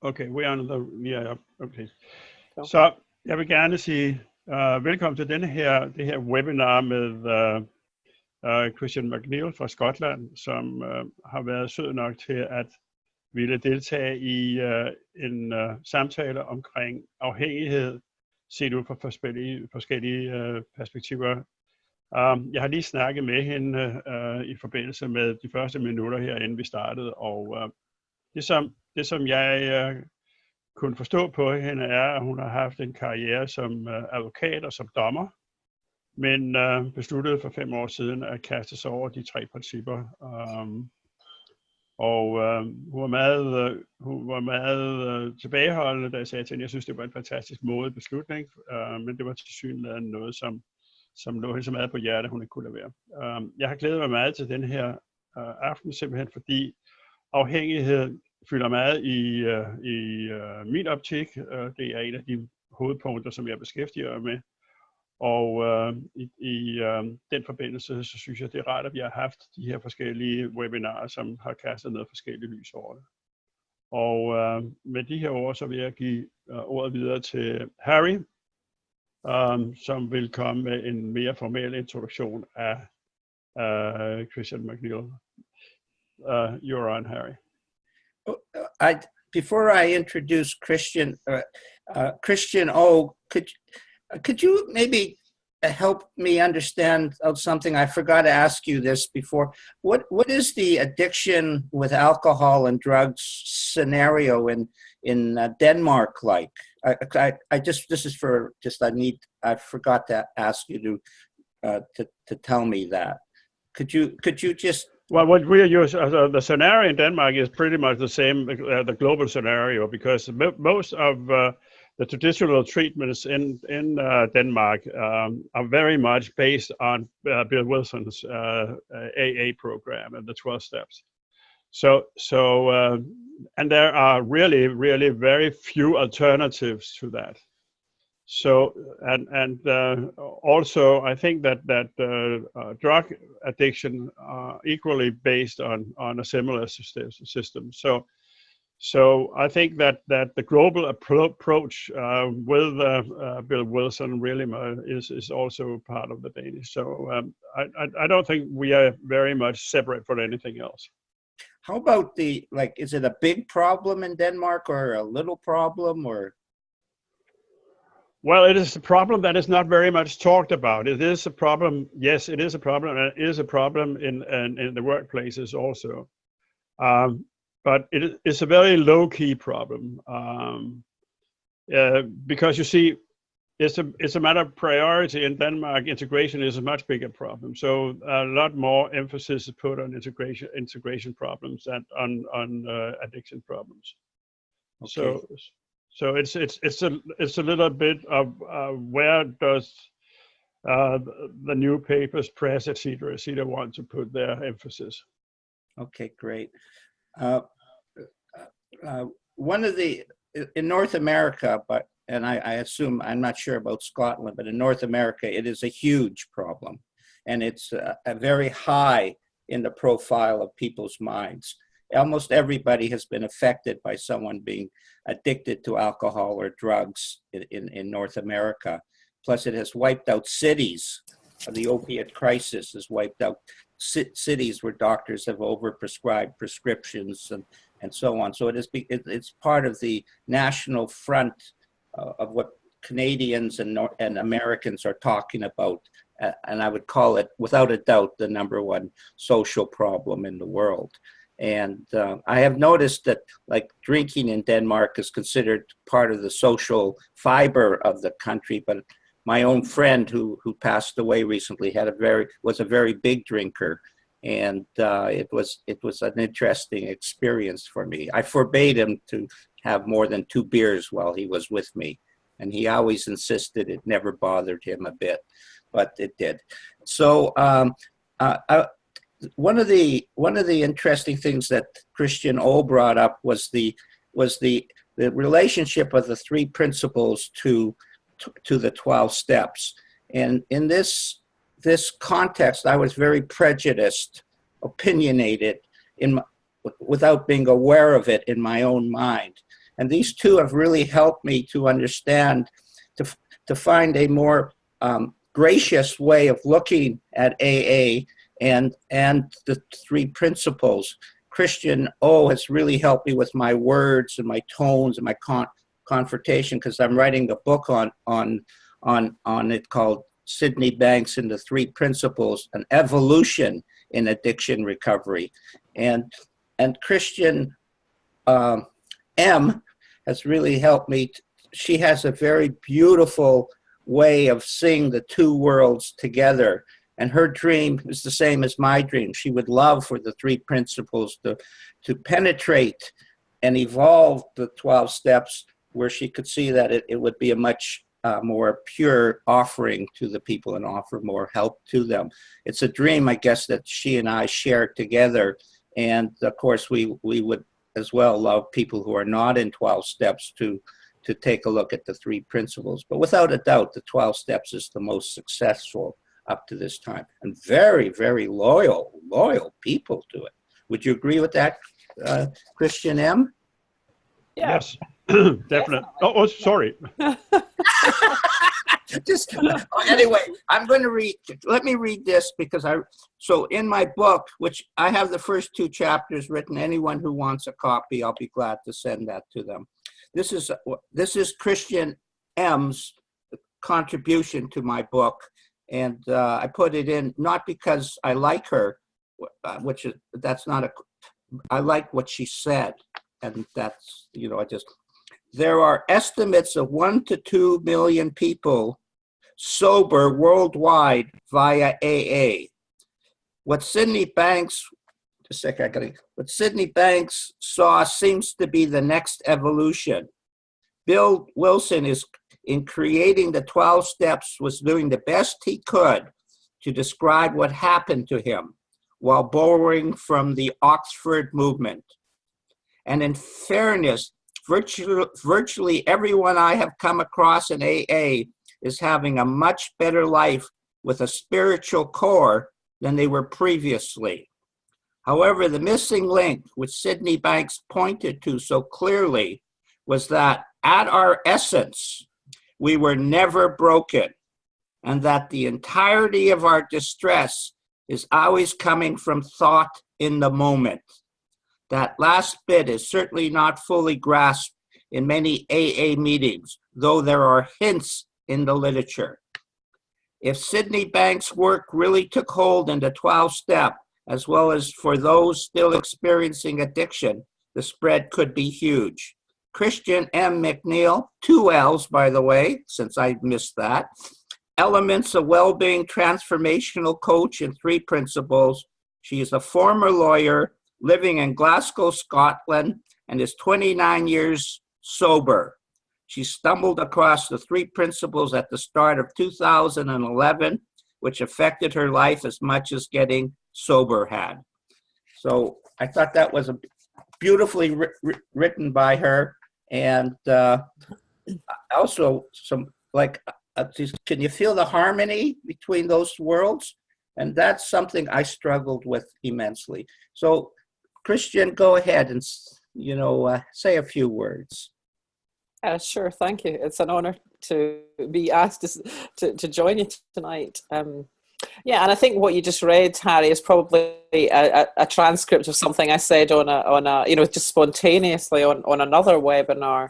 Okay, we er on the, yeah, okay. Så jeg vil gerne sige velkommen til det her webinar med Christian McNeill fra Skotland, som har været sød nok til at ville deltage i en samtale omkring afhængighed, set ud fra forskellige perspektiver. Jeg har lige snakket med hende i forbindelse med de første minutter her, inden vi startede, og det som jeg kunne forstå på hende er, at hun har haft en karriere som advokat og som dommer, men besluttede for 5 år siden at kaste sig over de 3 principper. Hun var meget tilbageholdende, da jeg sagde til hende, jeg synes, det var en fantastisk modig beslutning, men det var tilsyneladende noget, som lå hende så meget på hjertet, hun ikke kunne lade være. Jeg har glædet mig meget til den her aften, simpelthen fordi afhængighed fylder meget i min optik. Det er en af de hovedpunkter, som jeg beskæftiger mig med. Og i den forbindelse, så synes jeg, det er rart, at vi har haft de her forskellige webinarer, som har kastet noget forskellige lys over det. Og med de her ord, så vil jeg give ordet videre til Harry, som vil komme med en mere formel introduktion af Christian McNeill. You're on, Harry. Before I introduce Christian, Christian O, could you maybe help me understand something? I forgot to ask you this before. What is the addiction with alcohol and drugs scenario in Denmark like? I forgot to ask you to tell me that. Could you just? Well, what we use the scenario in Denmark is pretty much the same, the global scenario, because most of the traditional treatments in Denmark are very much based on Bill Wilson's AA program and the 12 steps. And there are really very few alternatives to that. So also I think that drug addiction are equally based on a similar system. So I think that the global approach with Bill Wilson really is also part of the Danish. So I don't think we are very much separate from anything else. How about is it a big problem in Denmark or a little problem or? Well, it is a problem that is not very much talked about. It is a problem. Yes, it is a problem, and it is a problem in the workplaces also. But it is a very low-key problem because you see, it's a matter of priority in Denmark. Integration is a much bigger problem. So a lot more emphasis is put on integration problems than on addiction problems. Okay. So it's a little bit of where does the new papers, press, etc., want to put their emphasis. Okay, great. One of in North America, and I assume, I'm not sure about Scotland, but in North America, it is a huge problem, and it's a very high in the profile of people's minds. Almost everybody has been affected by someone being addicted to alcohol or drugs in North America. Plus, it has wiped out cities. The opiate crisis has wiped out cities where doctors have overprescribed prescriptions and so on. So it's part of the national front of what Canadians and Americans are talking about. And I would call it, without a doubt, the #1 social problem in the world. And I have noticed that drinking in Denmark is considered part of the social fiber of the country, but my own friend who passed away recently was a very big drinker, and it was an interesting experience for me. I forbade him to have more than 2 beers while he was with me, and he always insisted. It never bothered him a bit, but it did. So one of the interesting things that Christian O brought up was the relationship of the 3 principles to the 12 steps. And in this context, I was very prejudiced, opinionated without being aware of it in my own mind. And these two have really helped me to understand, to find a more gracious way of looking at AA and the three principles. Christian O has really helped me with my words and my tones and my confrontation, because I'm writing a book on it called Sydney Banks and the Three Principles, an evolution in addiction recovery. And Christian M has really helped me. She has a very beautiful way of seeing the two worlds together. And her dream is the same as my dream. She would love for the three principles to penetrate and evolve the 12 steps, where she could see that it would be a much more pure offering to the people and offer more help to them. It's a dream, I guess, that she and I share together. And of course, we would as well love people who are not in 12 steps to take a look at the three principles. But without a doubt, the 12 steps is the most successful up to this time, and very, very loyal people to it. Would you agree with that, Christian M? Yeah. Yes, definitely. Oh, sorry. Just anyway, I'm going to read. Let me read this, because so in my book, which I have the first 2 chapters written. Anyone who wants a copy, I'll be glad to send that to them. This is Christian M's contribution to my book, and I put it in not because I like her, I like what she said, and that's, there are estimates of 1 to 2 million people sober worldwide via AA. What Sydney Banks saw seems to be the next evolution. Bill Wilson in creating the 12 steps was doing the best he could to describe what happened to him while borrowing from the Oxford movement. And in fairness, virtually everyone I have come across in AA is having a much better life with a spiritual core than they were previously. However, the missing link, which Sydney Banks pointed to so clearly, was that at our essence, we were never broken, and that the entirety of our distress is always coming from thought in the moment. That last bit is certainly not fully grasped in many AA meetings, though there are hints in the literature. If Sydney Banks' work really took hold in the 12-step, as well as for those still experiencing addiction, the spread could be huge. Christian M. McNeill, 2 L's, by the way, since I missed that, Elements of Wellbeing Transformational Coach and 3 Principles. She is a former lawyer living in Glasgow, Scotland, and is 29 years sober. She stumbled across the 3 principles at the start of 2011, which affected her life as much as getting sober had. So I thought that was beautifully written by her. And also can you feel the harmony between those worlds? And that's something I struggled with immensely. So Christian, go ahead and, say a few words. Sure, thank you. It's an honor to be asked to join you tonight. Yeah, and I think what you just read, Harry, is probably a transcript of something I said on a just spontaneously on another webinar.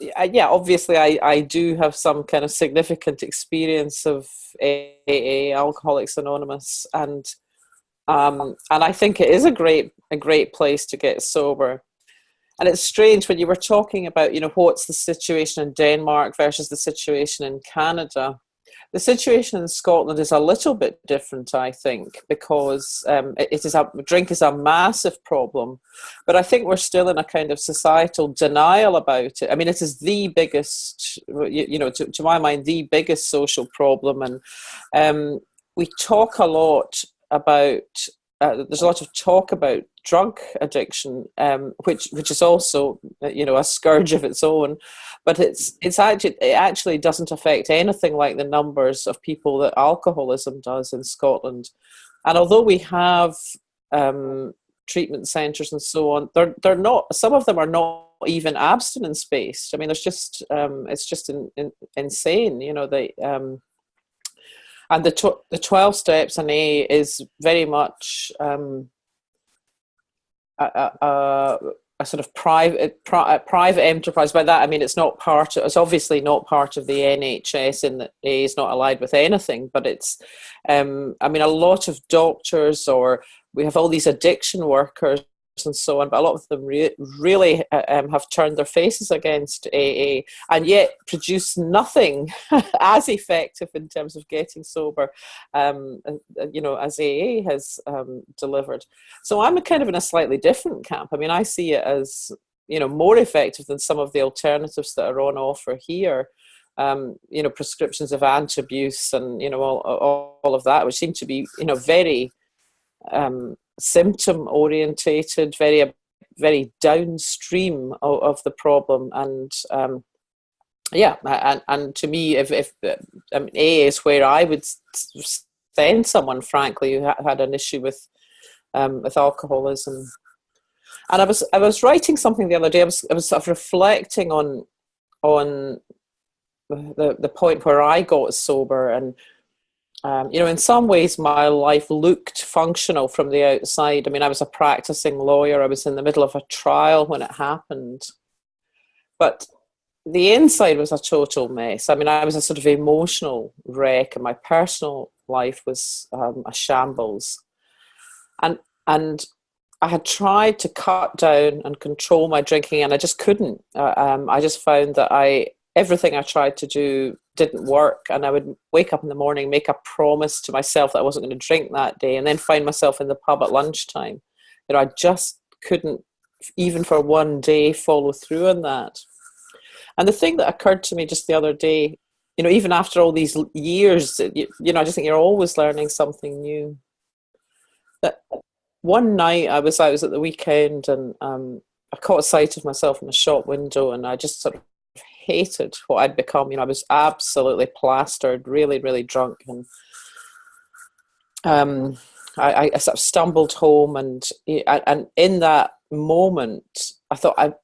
Yeah, obviously I do have some kind of significant experience of AA, Alcoholics Anonymous, and I think it is a great place to get sober. And it's strange when you were talking about, what's the situation in Denmark versus the situation in Canada. The situation in Scotland is a little bit different, I think, because drink is a massive problem. But I think we're still in a kind of societal denial about it. I mean, it is the biggest, to my mind, the biggest social problem. And we talk a lot about, there's a lot of talk about drug addiction, which is also, a scourge of its own. But it actually doesn't affect anything like the numbers of people that alcoholism does in Scotland. And although we have treatment centres and so on, they're not, some of them are not even abstinence based. I mean, there's just it's just insane, you know. They and the 12 steps in AA is very much a sort of private enterprise. By that I mean it's obviously not part of the NHS, in that AA is not allied with anything, but it's I mean, a lot of doctors, or we have all these addiction workers and so on, but a lot of them really have turned their faces against AA, and yet produce nothing as effective in terms of getting sober, you know, as AA has delivered. So I'm kind of in a slightly different camp. I mean, I see it as, you know, more effective than some of the alternatives that are on offer here. You know, prescriptions of anti-abuse and, you know, all of that, which seem to be, you know, very symptom orientated, very downstream of the problem. And yeah, and to me, if I mean, AA is where I would send someone, frankly, who had an issue with alcoholism. And I was writing something the other day. I was sort of reflecting on the point where I got sober, and you know, in some ways my life looked functional from the outside. I mean, I was a practicing lawyer. I was in the middle of a trial when it happened. But the inside was a total mess. I mean, I was a sort of emotional wreck, and my personal life was a shambles. And I had tried to cut down and control my drinking, and I just couldn't. I just found that everything I tried to do didn't work, and I would wake up in the morning, make a promise to myself that I wasn't going to drink that day, and then find myself in the pub at lunchtime. You know, I just couldn't, even for one day, follow through on that. And the thing that occurred to me just the other day, you know, even after all these years, you know, I just think you're always learning something new. That one night I was at the weekend, and I caught sight of myself in the shop window, and I just sort of hated what I'd become. You know, I was absolutely plastered, really, really drunk, and I sort of stumbled home, and in that moment, I thought I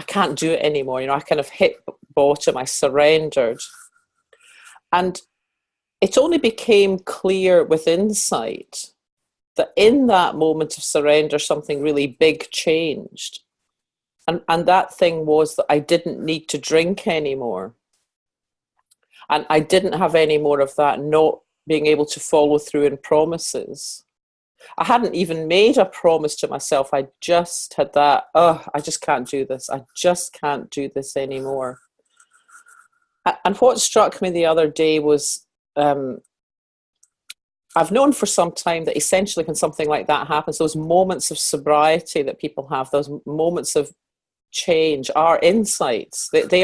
can't do it anymore. You know, I kind of hit bottom. I surrendered, and it only became clear with insight that in that moment of surrender, something really big changed. And that thing was that I didn't need to drink anymore. And I didn't have any more of that not being able to follow through in promises. I hadn't even made a promise to myself. I just had that, I just can't do this. I just can't do this anymore. And what struck me the other day was, I've known for some time that essentially when something like that happens, those moments of sobriety that people have, those moments of change are insights. They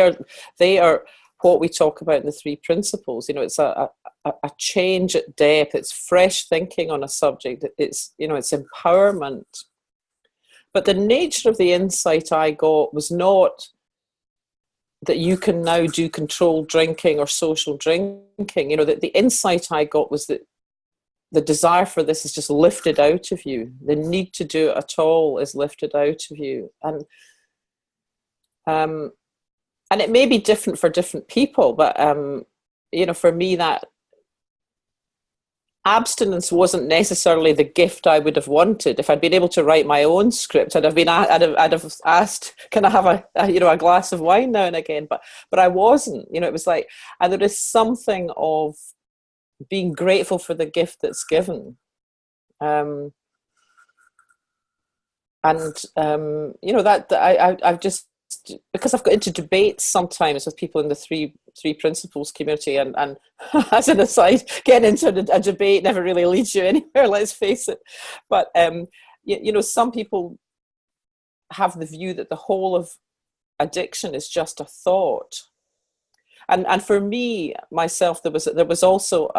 are what we talk about in the 3 principles. You know, it's a change at depth. It's fresh thinking on a subject. It's, you know, it's empowerment. But the nature of the insight I got was not that you can now do controlled drinking or social drinking. You know, that the insight I got was that the desire for this is just lifted out of you. The need to do it at all is lifted out of you. And it may be different for different people, but you know, for me, that abstinence wasn't necessarily the gift I would have wanted. If I'd been able to write my own script, I'd have asked, can I have a glass of wine now and again? But I wasn't. You know, it was like, and there is something of being grateful for the gift that's given. You know, that I've just, because I've got into debates sometimes with people in the three principles community, and as an aside, getting into a debate never really leads you anywhere, let's face it. But you know, some people have the view that the whole of addiction is just a thought, and for me myself, there was also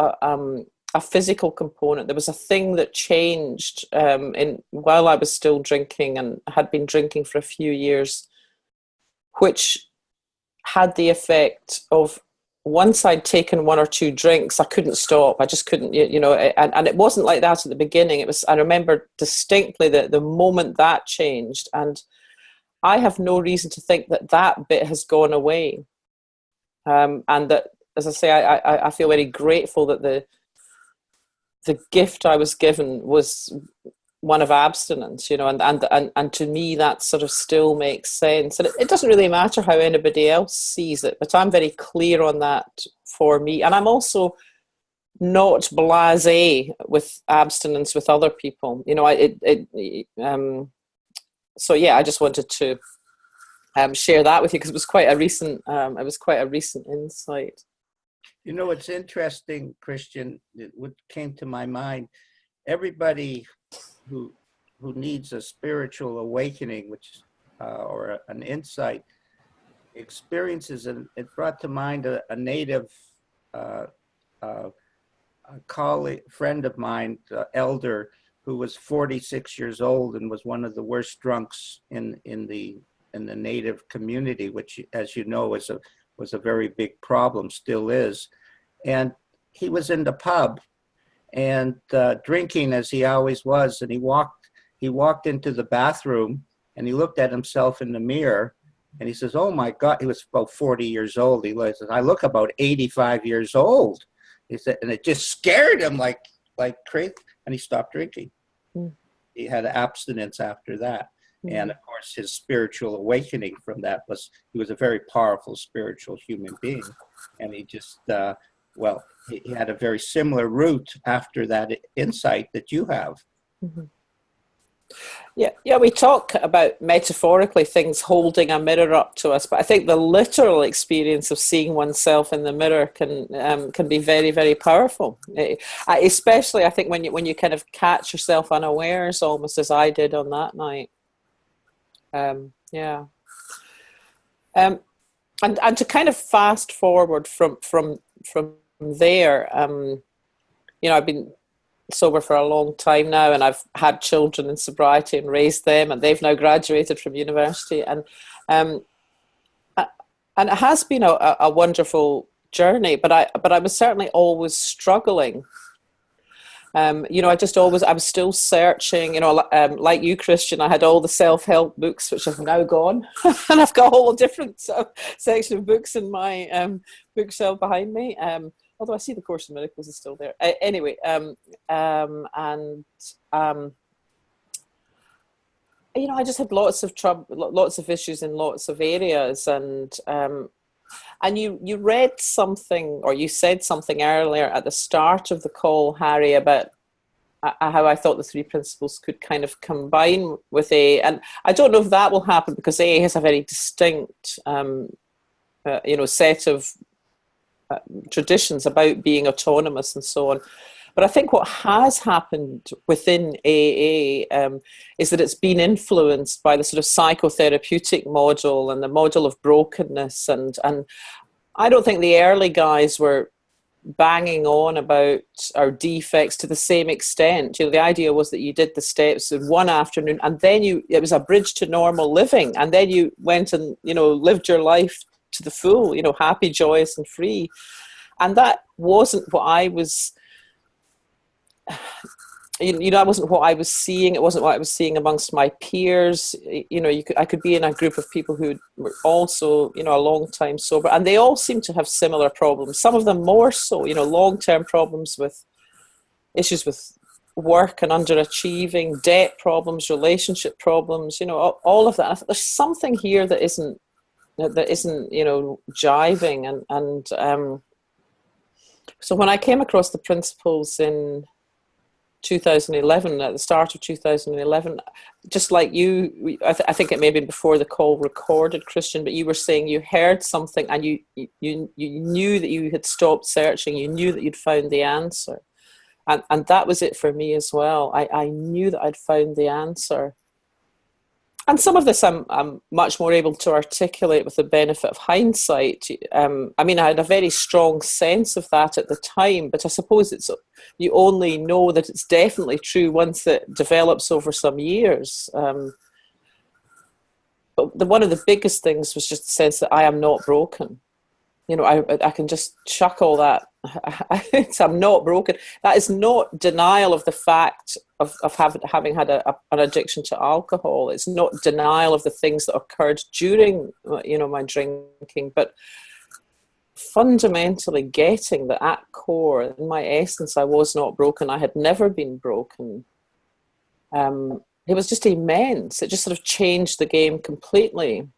a physical component. There was a thing that changed while I was still drinking, and had been drinking for a few years, which had the effect of once I'd taken one or two drinks, I couldn't stop. I just couldn't, and it wasn't like that at the beginning. I remember distinctly that the moment that changed, and I have no reason to think that that bit has gone away. And that, as I say, I feel very grateful that the gift I was given was one of abstinence, and to me that sort of still makes sense. And it doesn't really matter how anybody else sees it, but I'm very clear on that for me. And I'm also not blasé with abstinence with other people. So yeah, I just wanted to share that with you because it was quite a recent insight. It's interesting, Christian. What came to my mind, everybody who needs a spiritual awakening, which or an insight, experiences, and it brought to mind a native colleague, friend of mine, elder, who was 46 years old and was one of the worst drunks in the native community, which, as you know, was a very big problem, still is. And he was in the pub and drinking as he always was. And he walked into the bathroom and he looked at himself in the mirror and he says, "Oh my God," he was about 40 years old. He says, "I look about 85 years old." He said, and it just scared him like crazy. And he stopped drinking. He had abstinence after that. And of course, his spiritual awakening from that was, he was a very powerful spiritual human being. And he just, he had a very similar route after that insight that you have. Mm-hmm. Yeah, we talk about metaphorically things holding a mirror up to us, but I think the literal experience of seeing oneself in the mirror can be very, very powerful. Especially, I think, when you kind of catch yourself unawares, almost as I did on that night. And to kind of fast forward from there, I've been sober for a long time now, and I've had children in sobriety and raised them, and they've now graduated from university, and it has been a wonderful journey. But I was certainly always struggling. I was still searching, like you, Christian. I had all the self-help books, which have now gone. And I've got a whole different section of books in my bookshelf behind me. Although I see the Course in Miracles is still there. Anyway, I just had lots of trouble, lots of issues in lots of areas. And you read something, or you said something earlier at the start of the call, Harry, about how I thought the three principles could kind of combine with AA. And I don't know if that will happen, because AA has a very distinct, set of traditions about being autonomous and so on. But I think what has happened within AA is that it's been influenced by the sort of psychotherapeutic model and the model of brokenness. And I don't think the early guys were banging on about our defects to the same extent. The idea was that you did the steps in one afternoon, and then it was a bridge to normal living. And then you went and, lived your life to the full, happy, joyous and free. And that wasn't what I was... that wasn't what I was seeing. It wasn't what I was seeing amongst my peers. I could be in a group of people who were also, a long time sober, and they all seem to have similar problems. Some of them more so, long-term problems with issues with work and underachieving, debt problems, relationship problems, all of that. I thought there's something here that isn't, jiving. And so when I came across the principles in 2011, at the start of 2011, just like you, I think it may have been before the call recorded, Christian, but you were saying you heard something and you knew that you had stopped searching, you knew that you'd found the answer. And that was it for me as well. I knew that I'd found the answer. And some of this I'm much more able to articulate with the benefit of hindsight. I had a very strong sense of that at the time, but I suppose you only know that it's definitely true once it develops over some years. But one of the biggest things was just the sense that I am not broken. you know, I can just chuckle that I'm not broken. That is not denial of the fact of having had an addiction to alcohol. It's not denial of the things that occurred during, you know, my drinking, but fundamentally getting that at core, in my essence, I was not broken. I had never been broken. It was just immense. It just sort of changed the game completely.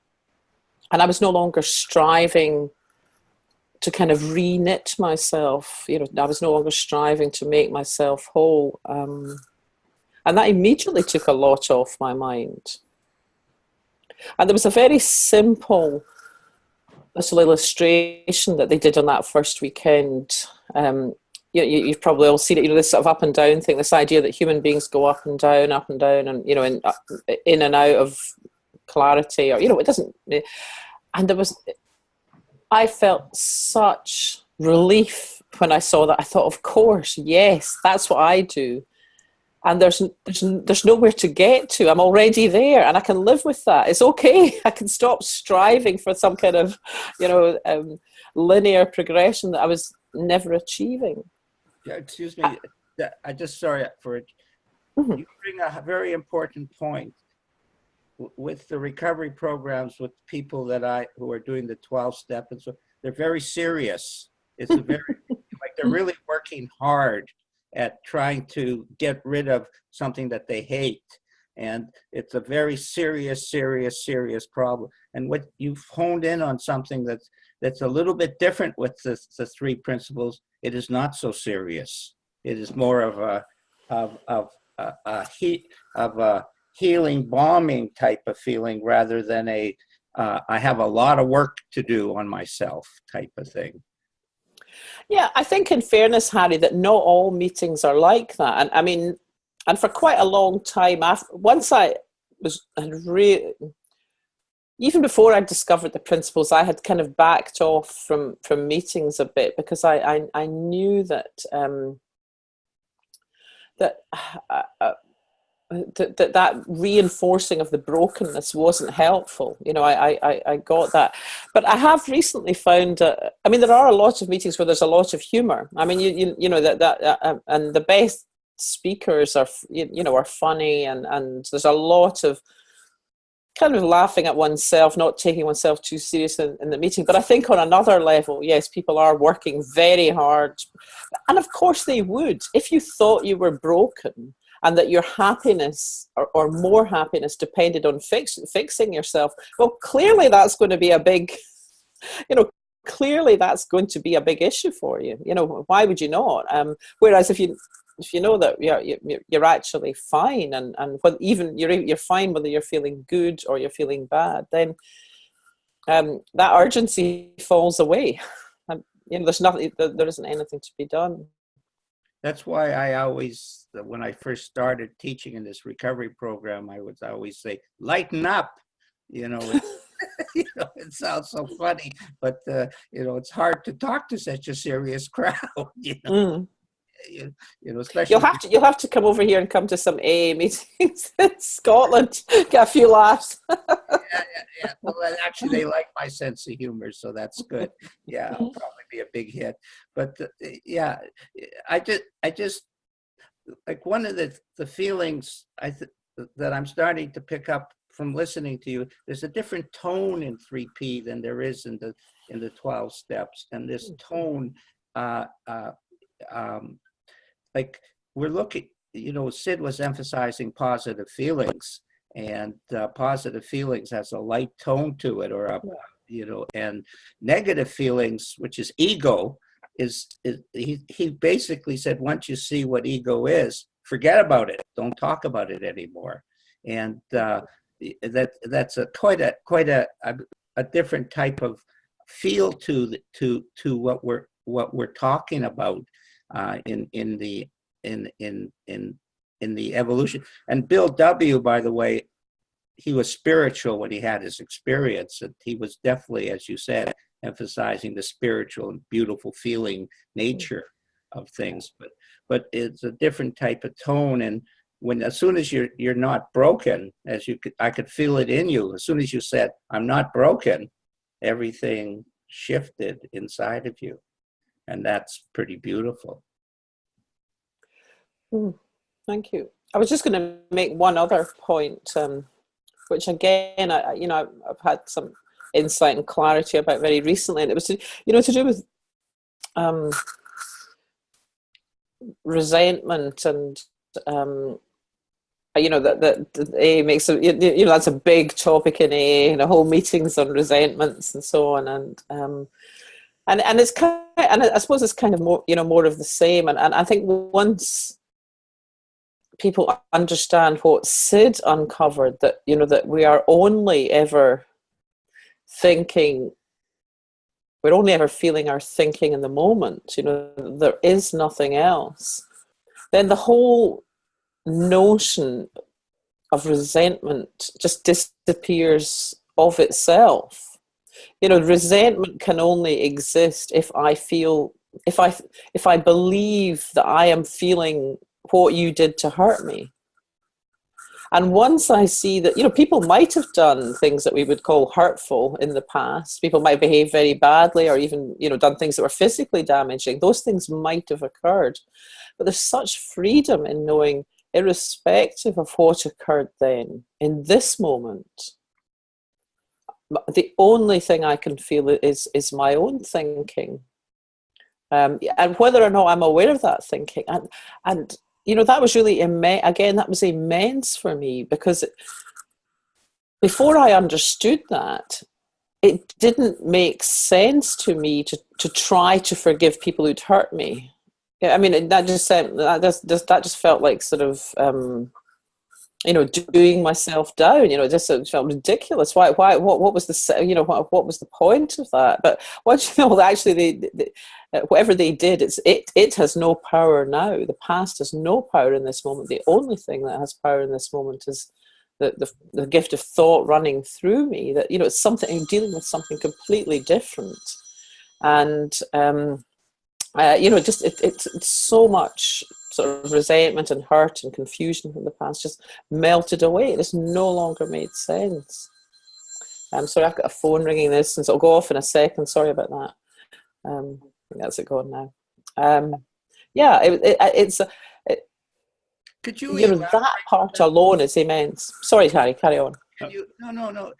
And I was no longer striving to kind of re-knit myself. You know, I was no longer striving to make myself whole. And that immediately took a lot off my mind. And there was a very simple little illustration that they did on that first weekend. You've probably all seen it, you know, this sort of up and down thing, this idea that human beings go up and down, and, you know, in and out of clarity, or, you know, it doesn't. And I felt such relief when I saw that. I thought, of course, yes, that's what I do. And there's nowhere to get to. I'm already there, and I can live with that. It's okay. I can stop striving for some kind of, you know, linear progression that I was never achieving. Yeah, excuse me. I just, sorry for it. Mm-hmm. You bring a very important point with the recovery programs with people who are doing the 12 step, and so they're very serious. It's a very like they're really working hard at trying to get rid of something that they hate. And it's a very serious problem. And what you've honed in on something that's a little bit different with the three principles. It is not so serious. It is more of a healing bombing type of feeling, rather than I have a lot of work to do on myself type of thing. Yeah, I think in fairness, Harry, that not all meetings are like that. And I mean, and for quite a long time, even before I discovered the principles, I had kind of backed off from meetings a bit, because I knew that that reinforcing of the brokenness wasn't helpful. You know, I got that. But I have recently found, I mean, there are a lot of meetings where there's a lot of humor. I mean, you know, that and the best speakers are, you know, are funny, and there's a lot of kind of laughing at oneself, not taking oneself too serious in the meeting. But I think on another level, yes, people are working very hard. And of course they would. If you thought you were broken, and that your happiness or more happiness depended on fixing yourself, well, clearly that's going to be a big, you know, clearly that's going to be a big issue for you. You know, why would you not? Whereas if you know that you're actually fine, and when even you're fine whether you're feeling good or you're feeling bad, then that urgency falls away. And, you know, there isn't anything to be done. That's why I always, when I first started teaching in this recovery program, I would always say, lighten up. You know, you know, it sounds so funny, but, you know, it's hard to talk to such a serious crowd, you know. Mm. You know, especially you'll have to come over here and come to some AA meetings in Scotland. Get a few laughs. yeah. Well, actually, they like my sense of humor, so that's good. Yeah, I'll probably be a big hit. But yeah, I just like one of the feelings that I'm starting to pick up from listening to you. There's a different tone in 3P than there is in the 12 steps, and this tone. Like we're looking, you know, Sid was emphasizing positive feelings, and positive feelings has a light tone to it, or you know, and negative feelings, which is ego, he basically said, once you see what ego is, forget about it, don't talk about it anymore. And that's quite a different type of feel to what we're talking about. In the evolution. And Bill W., by the way, he was spiritual when he had his experience, and he was definitely, as you said, emphasizing the spiritual and beautiful feeling nature of things. But it's a different type of tone. And as soon as you're not broken, I could feel it in you. As soon as you said, "I'm not broken," everything shifted inside of you. And that's pretty beautiful. Thank you. I was just going to make one other point, which again, I've had some insight and clarity about very recently, and it was to do with resentment, and that AA makes that's a big topic in AA, and a whole meetings on resentments and so on, and it's kind of, and I suppose it's kind of more more of the same, and I think once people understand what Sid uncovered, that that we are only ever thinking, we're only ever feeling our thinking in the moment, there is nothing else, then the whole notion of resentment just disappears of itself. Resentment can only exist if I believe that I am feeling what you did to hurt me. And once I see that, people might have done things that we would call hurtful in the past. People might behave very badly, or even, done things that were physically damaging. Those things might have occurred. But there's such freedom in knowing, irrespective of what occurred then, in this moment, the only thing I can feel is my own thinking. And whether or not I'm aware of that thinking. And that was really, that was immense for me, because before I understood that, it didn't make sense to me to try to forgive people who'd hurt me. I mean, that just felt like sort of, doing myself down. It just felt ridiculous. Why? What was the what was the point of that? But once actually whatever they did, it has no power now. The past has no power in this moment. The only thing that has power in this moment is the gift of thought running through me. That it's something, I'm dealing with something completely different, and it's so much sort of resentment and hurt and confusion from the past just melted away. It just no longer made sense. I'm sorry, I've got a phone ringing this, and so I'll go off in a second. Sorry about that. I think that's it going now. Could you that part alone is immense. Sorry, Harry, carry on. No.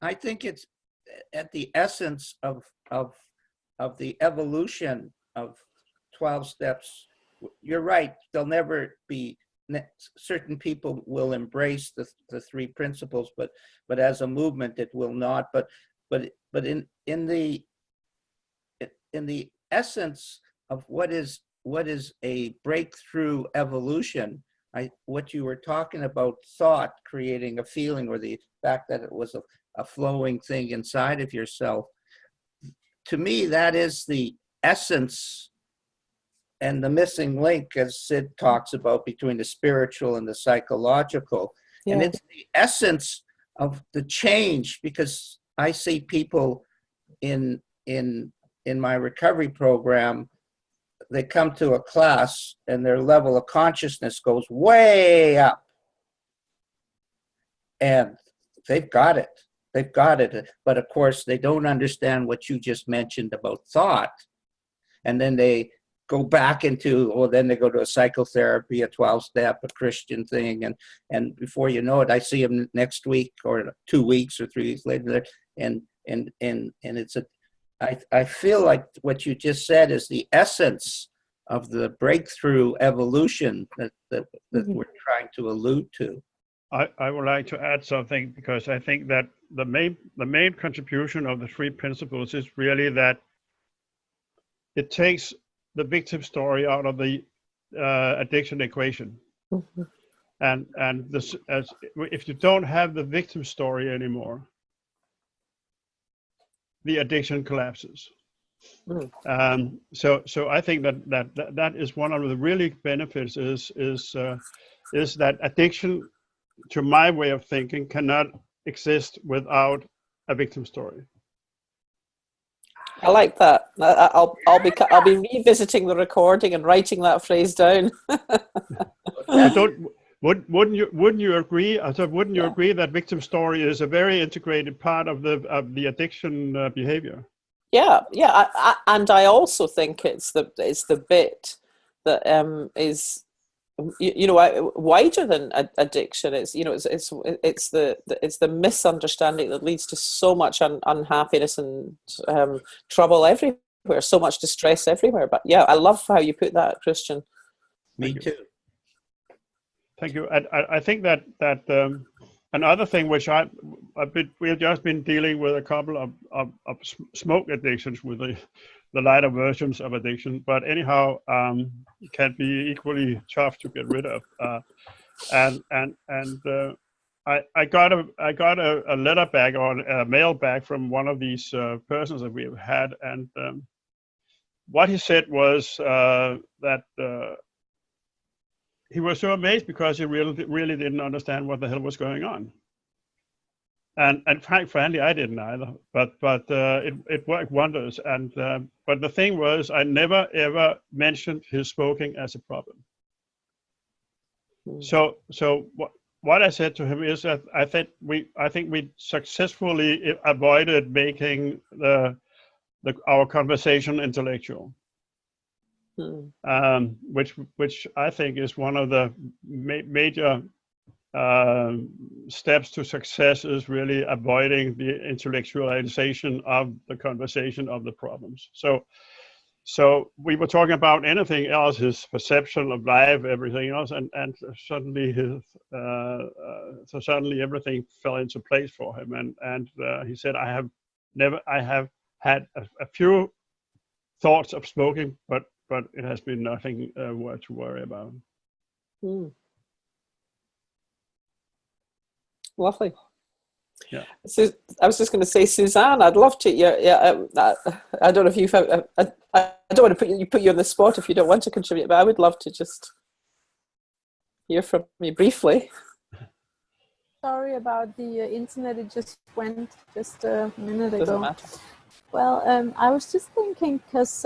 I think it's at the essence of the evolution of 12 steps. You're right. There'll never be, certain people will embrace the three principles, but as a movement, it will not. But in the essence of what is a breakthrough evolution, what you were talking about, thought creating a feeling, or the fact that it was a flowing thing inside of yourself. To me, that is the essence and the missing link, as Sid talks about, between the spiritual and the psychological. Yeah. And it's the essence of the change, because I see people in my recovery program, they come to a class and their level of consciousness goes way up. And they've got it. They've got it. But of course, they don't understand what you just mentioned about thought. And then they go back into, then they go to a psychotherapy, a 12-step, a Christian thing. And before you know it, I see them next week or 2 weeks or 3 weeks later. And it's I feel like what you just said is the essence of the breakthrough evolution that we're trying to allude to. I would like to add something, because I think that the main contribution of the three principles is really that it takes the victim story out of the addiction equation. Mm-hmm. And this, if you don't have the victim story anymore, the addiction collapses. Mm. So I think that is one of the really benefits is that addiction, to my way of thinking, cannot exist without a victim story. I like that. I'll be revisiting the recording and writing that phrase down. Wouldn't you agree? Wouldn't you agree that victim story is a very integrated part of the addiction behavior? And I also think it's the bit that is, wider than addiction. It's the misunderstanding that leads to so much unhappiness and trouble everywhere, so much distress everywhere. But yeah, I love how you put that, Christian. Me too. Thank you. I think that another thing which we've just been dealing with a couple of smoke addictions with the lighter versions of addiction, but anyhow, it can be equally tough to get rid of. I got a letter back or a mail back from one of these persons that we have had, and what he said was that he was so amazed because he really didn't understand what the hell was going on. And frankly, I didn't either. But it worked wonders. And but the thing was, I never ever mentioned his smoking as a problem. So what I said to him is that I think we successfully avoided making our conversation intellectual. Which I think is one of the major steps to success, is really avoiding the intellectualization of the conversation of the problems. So we were talking about anything else, his perception of life, everything else, and suddenly suddenly everything fell into place for him. And he said, I have had a few thoughts of smoking, but it has been nothing to worry about. Lovely. Yeah. So I was just going to say, Suzanne, I'd love to. I don't know if you've. I don't want to put you on the spot if you don't want to contribute, but I would love to just hear from you briefly. Sorry about the internet. It just went just a minute ago. Doesn't matter. Well, I was just thinking because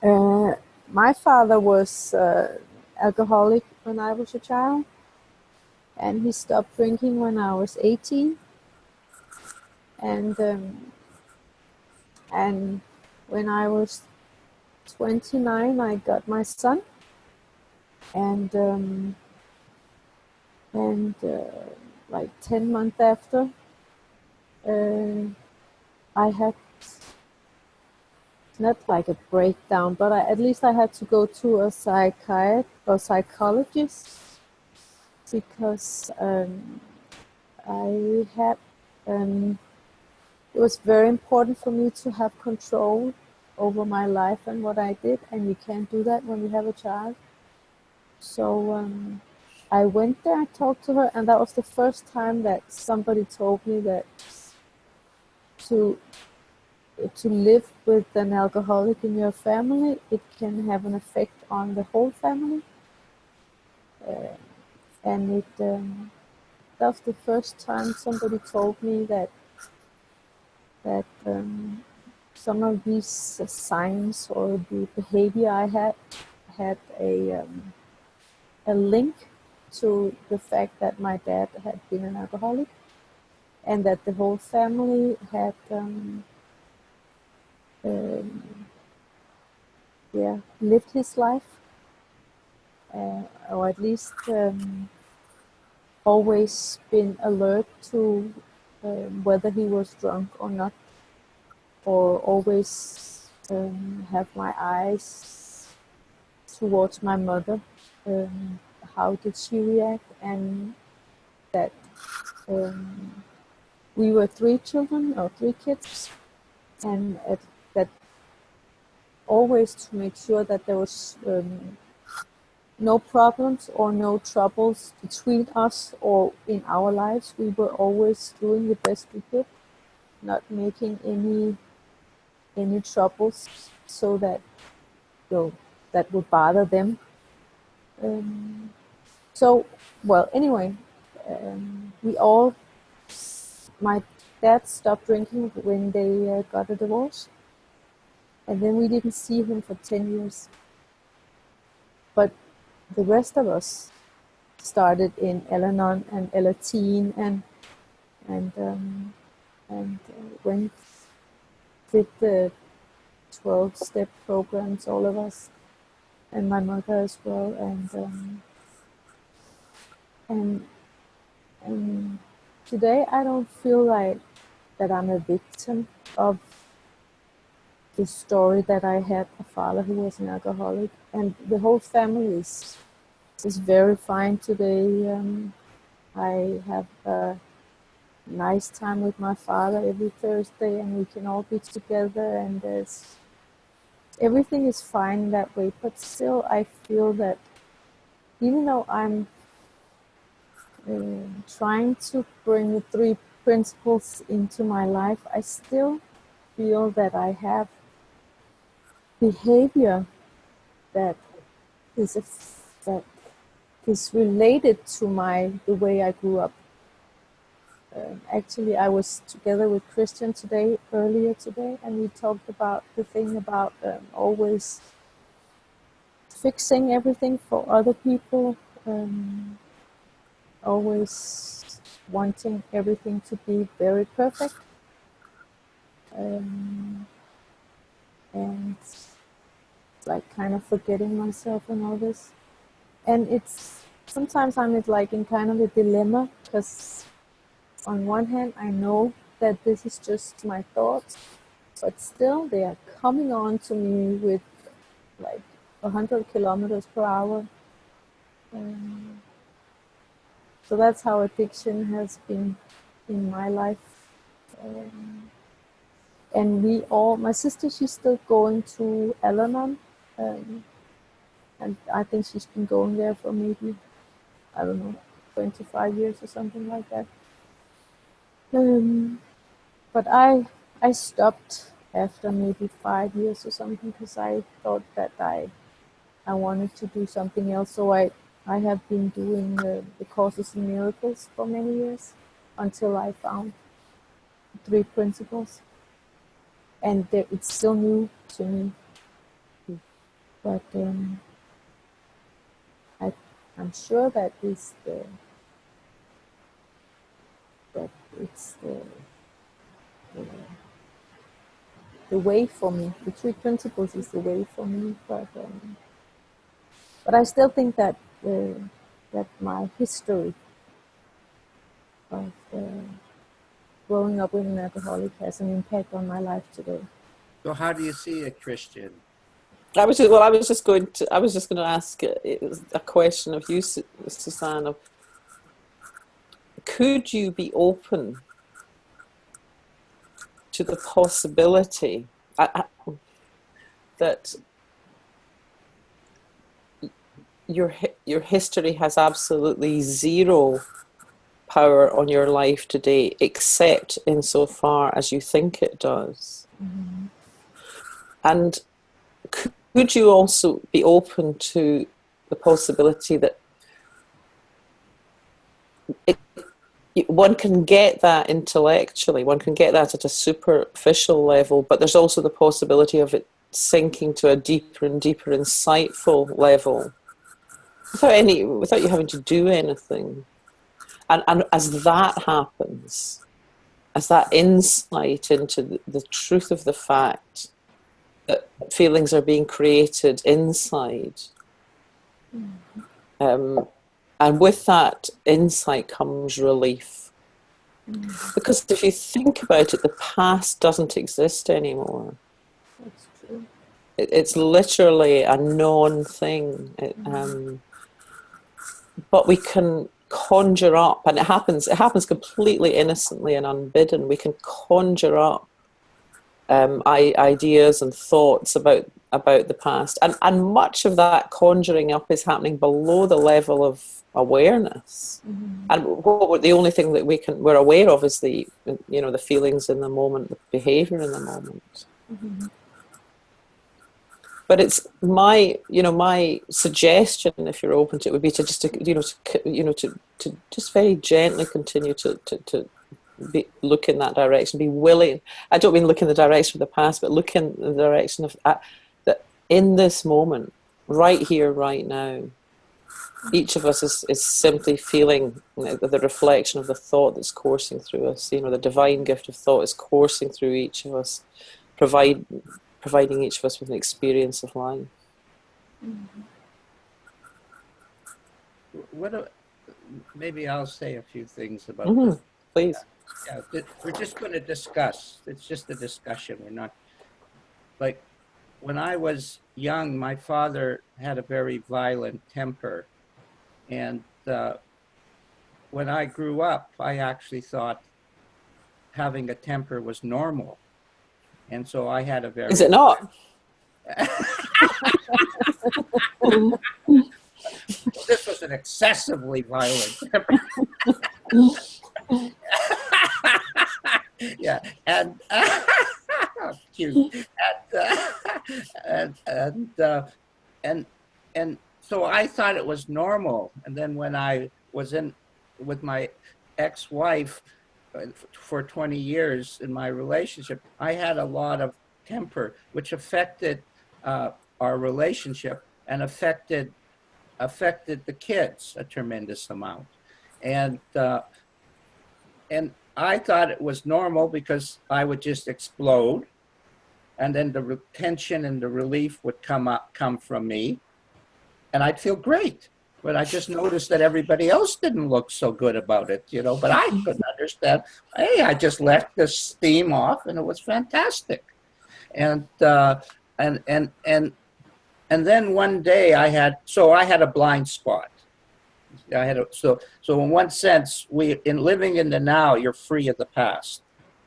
my father was alcoholic when I was a child, and he stopped drinking when I was 18. And when I was 29, I got my son, and like 10 months after, I had not like a breakdown, but at least I had to go to a psychiatrist or psychologist, because I had it was very important for me to have control over my life and what I did, and you can't do that when you have a child. So I went there, I talked to her, and that was the first time that somebody told me that to live with an alcoholic in your family, it can have an effect on the whole family. And that was the first time somebody told me that some of these signs or the behavior I had a link to the fact that my dad had been an alcoholic, and that the whole family had lived his life, or at least always been alert to whether he was drunk or not, or always have my eyes towards my mother. How did she react? And that we were 3 kids, and that always to make sure that there was no problems or no troubles between us or in our lives. We were always doing the best we could, not making any troubles so that that would bother them. My dad stopped drinking when they got a divorce, and then we didn't see him for 10 years. But the rest of us started in Al-Anon and Elateen and went did the 12-step programs, all of us, and my mother as well, and today I don't feel like that I'm a victim of the story that I had a father who was an alcoholic, and the whole family is very fine today. I have a nice time with my father every Thursday, and we can all be together, and everything is fine in that way. But still, I feel that even though I'm trying to bring the 3 principles into my life, I still feel that I have behavior that is related to the way I grew up. Actually, I was together with Christian earlier today, and we talked about the thing about always fixing everything for other people, always wanting everything to be very perfect, and like kind of forgetting myself and all this. And sometimes I'm like in kind of a dilemma, because on one hand I know that this is just my thoughts, but still they are coming on to me with like 100 kilometers per hour. So that's how addiction has been in my life. And my sister, she's still going to Al-Anon, and I think she's been going there for maybe, I don't know, 25 years or something like that. But I stopped after maybe 5 years or something, because I thought that I wanted to do something else. So I have been doing the Courses in Miracles for many years, until I found 3 principles. And it's still new to me. But I'm sure that it's the way for me. The 3 principles is the way for me. But I still think that my history of growing up with an alcoholic has an impact on my life today. So how do you see it, Christian? I was just going to ask a question of you, Susanne. Could you be open to the possibility that your history has absolutely zero power on your life today, except insofar as you think it does? Mm-hmm. And could you also be open to the possibility that one can get that intellectually, one can get that at a superficial level, but there's also the possibility of it sinking to a deeper and deeper insightful level without you having to do anything? And as that happens, as that insight into the truth of the fact that feelings are being created inside, and with that insight comes relief. Because if you think about it, the past doesn't exist anymore. That's true. It's literally a known thing. But we can conjure up, and it happens completely innocently and unbidden. We can conjure up ideas and thoughts about the past, and much of that conjuring up is happening below the level of awareness. Mm-hmm. And the only thing that we're aware of is the feelings in the moment, the behavior in the moment. Mm-hmm. But it's my suggestion, if you're open to it, would be to just just very gently continue to look in that direction, be willing. I don't mean look in the direction of the past, but look in the direction of that in this moment, right here, right now. Each of us is simply feeling the reflection of the thought that's coursing through us. The divine gift of thought is coursing through each of us. providing each of us with an experience of life. Maybe I'll say a few things about this. Please. Yeah, we're just going to discuss. It's just a discussion. We're not, like, when I was young, my father had a very violent temper. And when I grew up, I actually thought having a temper was normal. And so I had a very... Is it not? This was an excessively violent temper. Yeah, and cute, and so I thought it was normal. And then when I was in with my ex-wife for 20 years in my relationship, I had a lot of temper, which affected our relationship and affected the kids a tremendous amount. And I thought it was normal because I would just explode, and then the tension and the relief would come from me, and I'd feel great. But I just noticed that everybody else didn't look so good about it, you know. But I couldn't understand. Hey, I just let the steam off, and it was fantastic. And then one day I had a blind spot. So in one sense, in living in the now, you're free of the past.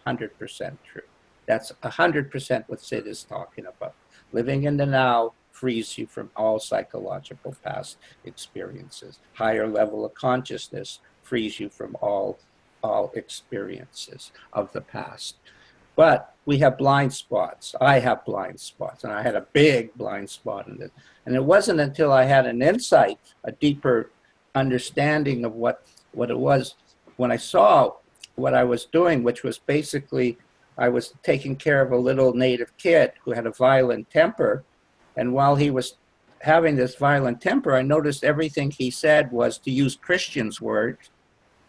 100% true. That's 100% what Sid is talking about. Living in the now frees you from all psychological past experiences. Higher level of consciousness frees you from all experiences of the past. But we have blind spots. I have blind spots, and I had a big blind spot in it. And it wasn't until I had an insight, a deeper understanding of what it was, when I saw what I was doing, which was basically I was taking care of a little native kid who had a violent temper. And while he was having this violent temper, I noticed everything he said was, to use Christian's words,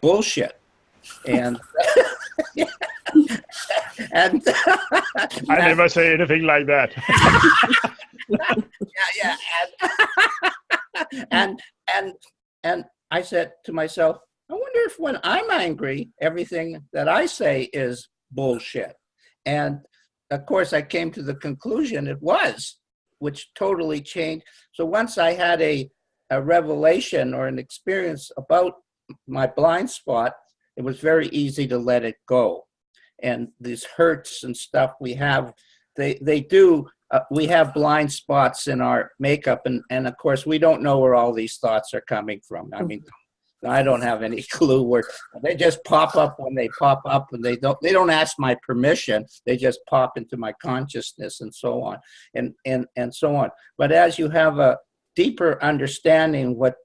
bullshit. And and I never say anything like that. And I said to myself, I wonder if when I'm angry, everything that I say is bullshit. And of course, I came to the conclusion it was, which totally changed. So once I had a revelation or an experience about my blind spot, it was very easy to let it go. And these hurts and stuff we have, we have blind spots in our makeup. And of course, we don't know where all these thoughts are coming from. I mean, I don't have any clue where they just pop up when they pop up, and they don't ask my permission. They just pop into my consciousness and so on and so on. But as you have a deeper understanding, what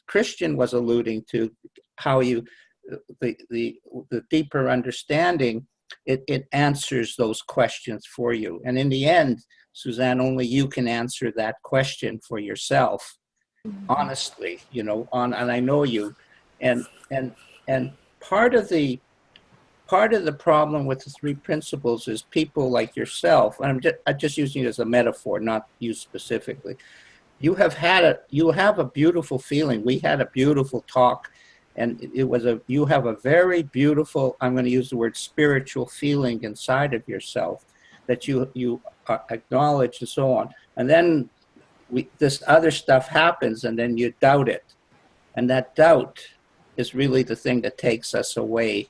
Christian was alluding to, how the deeper understanding, it answers those questions for you. And in the end, Suzanne, only you can answer that question for yourself, honestly, you know, and I know you. And part of the problem with the three principles is people like yourself, and I'm just using it as a metaphor, not you specifically. You have a beautiful feeling. We had a beautiful talk. And you have a very beautiful, I'm going to use the word spiritual feeling inside of yourself that you acknowledge and so on. And then this other stuff happens, and then you doubt it. And that doubt is really the thing that takes us away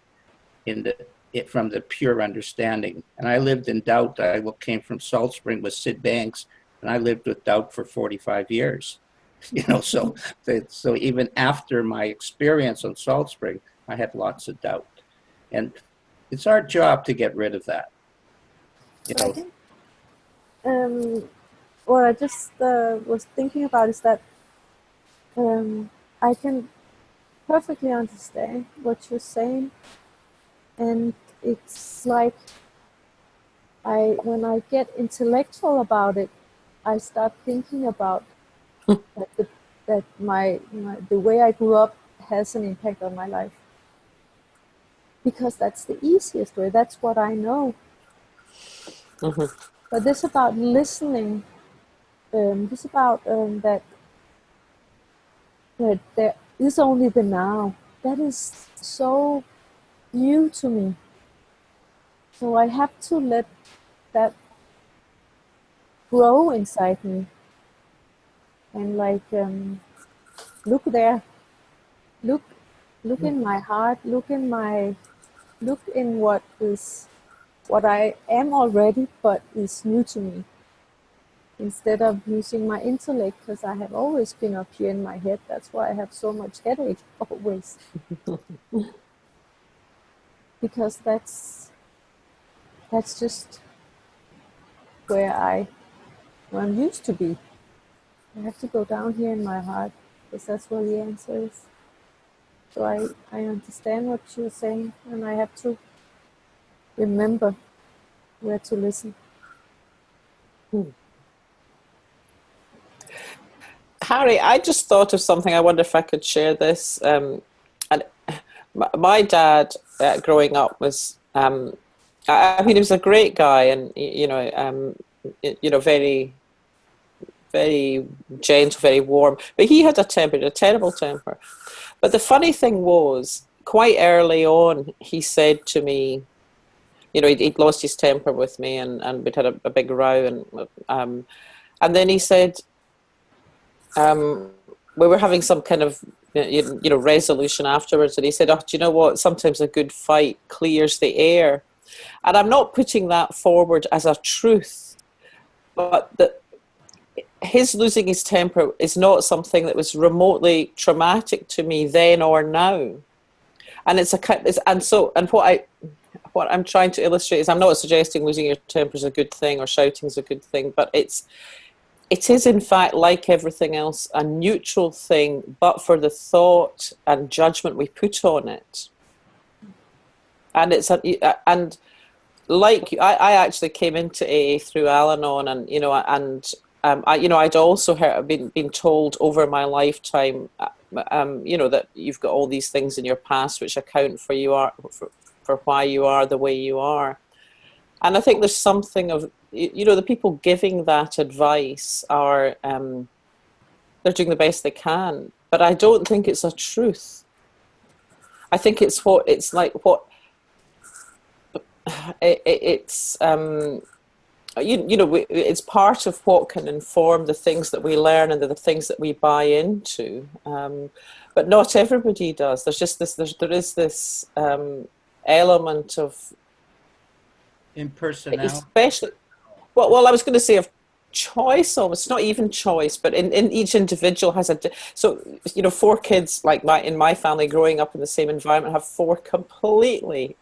from the pure understanding. And I lived in doubt. I came from Salt Spring with Sid Banks, and I lived with doubt for 45 years. You know, so even after my experience on Salt Spring, I had lots of doubt, and it's our job to get rid of that. You know. What I just was thinking about is that I can perfectly understand what you're saying, and it's like when I get intellectual about it, I start thinking about that the way I grew up has an impact on my life, because that's the easiest way. That's what I know. But this about listening, this about that there is only the now. That is so new to me. So I have to let that grow inside me. And like, look there, look in my heart, look in what I am already, but is new to me. Instead of using my intellect, because I have always been up here in my head. That's why I have so much headache always. Because that's just where I'm used to be. I have to go down here in my heart, because that's where the answer is. So I understand what you're saying, and I have to remember where to listen. Harry, I just thought of something. I wonder if I could share this. And my dad, growing up, was, I mean, he was a great guy, and very, very gentle, very warm. But he had a terrible temper. But the funny thing was, quite early on, he said to me, he'd lost his temper with me, and we'd had a big row, and then he said, we were having some kind of resolution afterwards, and he said, do you know what, sometimes a good fight clears the air. And I'm not putting that forward as a truth, but his losing his temper is not something that was remotely traumatic to me then or now. And what I'm trying to illustrate is, I'm not suggesting losing your temper is a good thing or shouting is a good thing, but it is in fact, like everything else, a neutral thing, but for the thought and judgment we put on it. And I actually came into AA through Al-Anon, and I'd also been told over my lifetime, that you've got all these things in your past which account for for why you are the way you are. And I think there's something of, the people giving that advice are, they're doing the best they can, but I don't think it's a truth. I think it's it's part of what can inform the things that we learn and the things that we buy into. But not everybody does. There's just there is this element of impersonality. Especially, well, I was going to say of choice almost, not even choice, but in each individual has so 4 kids like in my family growing up in the same environment have 4 completely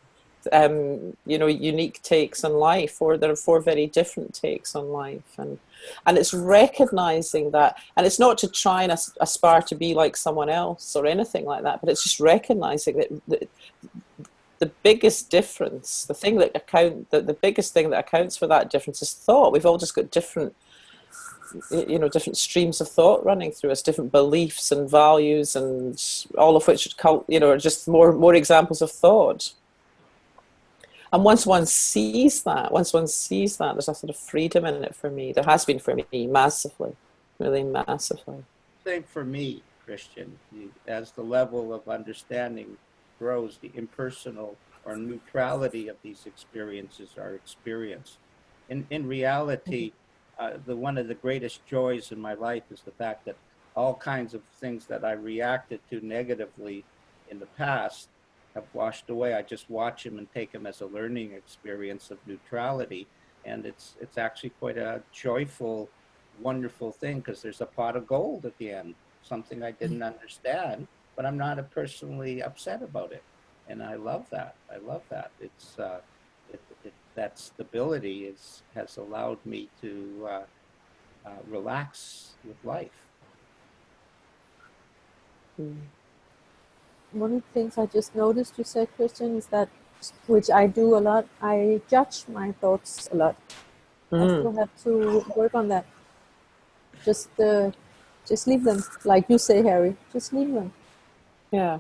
unique takes on life, or there are 4 very different takes on life, and it's recognizing that, and it's not to try and aspire to be like someone else or anything like that, but it's just recognizing that the biggest difference, the biggest thing that accounts for that difference is thought. We've all just got different streams of thought running through us, different beliefs and values, and all of which are just more examples of thought. And once one sees that, there's a sort of freedom in it for me. There has been for me massively, really massively. Same for me, Christian. As the level of understanding grows, the impersonal or neutrality of these experiences are experienced. In reality, one of the greatest joys in my life is the fact that all kinds of things that I reacted to negatively in the past have washed away. I just watch them and take them as a learning experience of neutrality. And it's actually quite a joyful, wonderful thing, because there's a pot of gold at the end, something I didn't understand, but I'm not personally upset about it. And I love that. It's that stability has allowed me to relax with life. One of the things I just noticed you said, Christian, is that, which I do a lot, I judge my thoughts a lot. I still have to work on that. Just leave them, like you say, Harry. Just leave them. Yeah.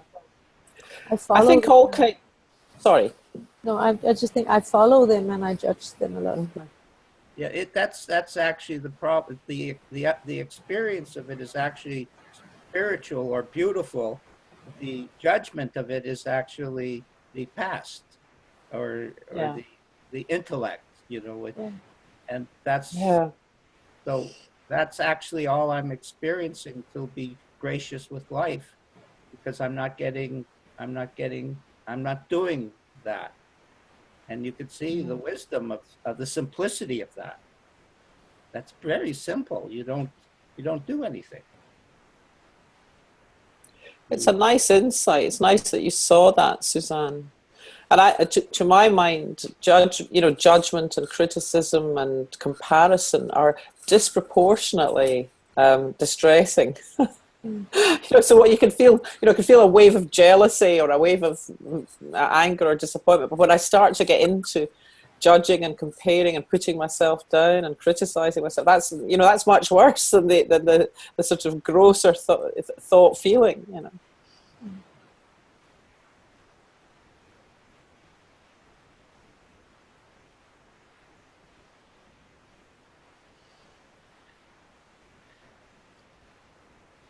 I think sorry. No, I just think I follow them and I judge them a lot. Yeah, that's actually the problem. The experience of it is actually spiritual or beautiful. The judgment of it is actually the past, or Yeah. the intellect, Yeah. and that's Yeah. so that's actually all I'm experiencing, to be gracious with life, because I'm not doing that. And you could see the wisdom of the simplicity of that. That's very simple. You don't do anything. It's a nice insight. It's nice that you saw that, Suzanne. And to my mind, judgment and criticism and comparison are disproportionately distressing. So what you can feel, can feel a wave of jealousy or a wave of anger or disappointment. But when I start to get into judging and comparing and putting myself down and criticizing myself, that's much worse than the sort of grosser thought feeling.